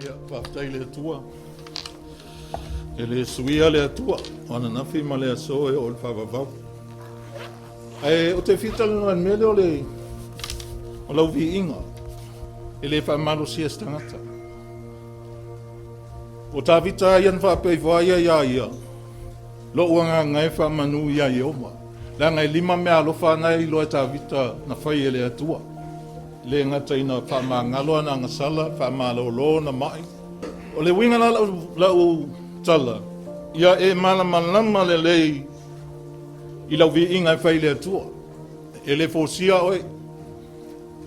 Ia, whaftai le atua. E le suia le atua. Ona nafi ma le aso e o le whawawau. O te whitala na mele o lau vi inga. E le faamalosia tagata. O tā vita ian whapei whaia ia. Lo uanga ngai whamanu ia i oma. La ngai 5 mea alofa nai lo e tā vita na whai e le atua. Le ngata ina whamangaloa na ngasala, whamalolo na mai. O le winga lau tala. Ia e malamalama le lei i lau vi inga whai le atua. E le fosia oi.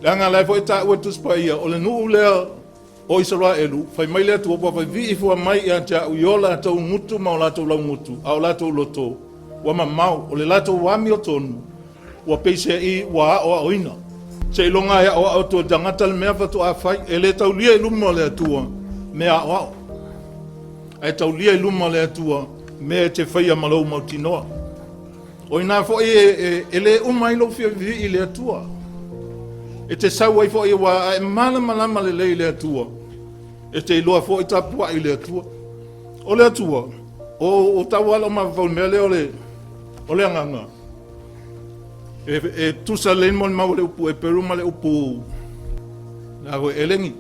Langa lai fo e tā ua tuspa ia. O le nuu lea o Israelu, whai mai le atua pa whai vi ifua mai ia tia uiola atau ngutu ma o lato lau ngutu. A o lato loto. Wa mamau, o le lato wami o tonu. Wa peise i wa o oina. Se ilonga ia o auto tagata le mea whatu a whai. E le taulia i luma le atua. Mea o au. E taulia i luma le atua. Mea te whaia malau mautinoa. O ina fo e le umai lo fia vi i le atua. E te sau ai fo i wa e malama le lei le atua. E te iloa fo i tapua i le atua. O le atua. O tau ala ma vau mea le o le anganga. E tusa len mon mau le upu, e peru ma le upu. Na koe elengi.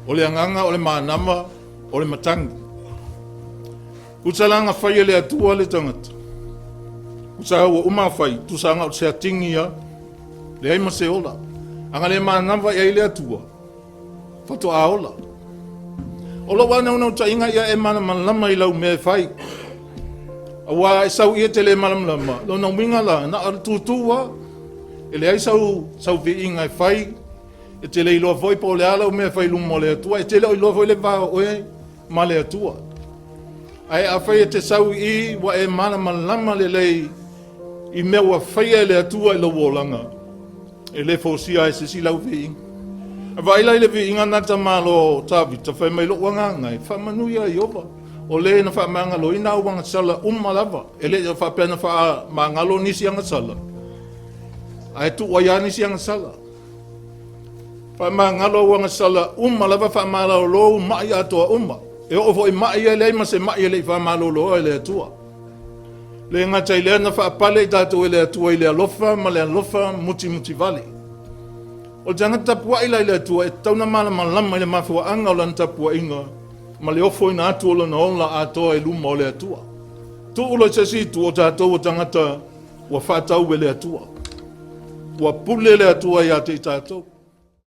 O le anganga, o le maanama, o le matangi. Usalanga whai le atua le tangata. Usa ua uma whai, tusa anga o se atingi ia. Le aima se ola. Anga le maanama ia i le atua. Fato a ola. Ola wana una uta inga ia e mana malama i lau me whai. Awa e sau ia te le malam lama. Lo na winga la, na ar tutua. E le ai sau vi inga e whai. E te le iloa foi po le ala o mea whai lumo le atua. E te le iloa foi le vao oe ma le atua. Ai a whai e te sau i wa e malama lama le lei. I mea wa whai e le atua i lo wolanga. E le fosia e se si lau vi inga. Awa ila le vi inga nata malo tavi. Ta whai mai lo wanga ngai. Whamanuia i ova. O le na wha mangalo ina wanga sala lava. E le wha pena wha mangalo nisi anga sala. Ai tu waya nisi anga sala. Wha mangalo wanga sala lava wha malalo lo mai atoa E ofo i mai e le ma se mai e le wha malolo e le atua. Le ngata i le na wha pale i tato e le atua i le alofa ma le alofa muti vale. O jana tapua i le atua e tauna malama i le mawhua anga o lan tapua inga. Ma le ofo ina atu ola na ola atoa e luma o le atua. Tu ulo se si tu o tātou o tangata wa whātau e le atua. Wa pule le atua i ate i tātou.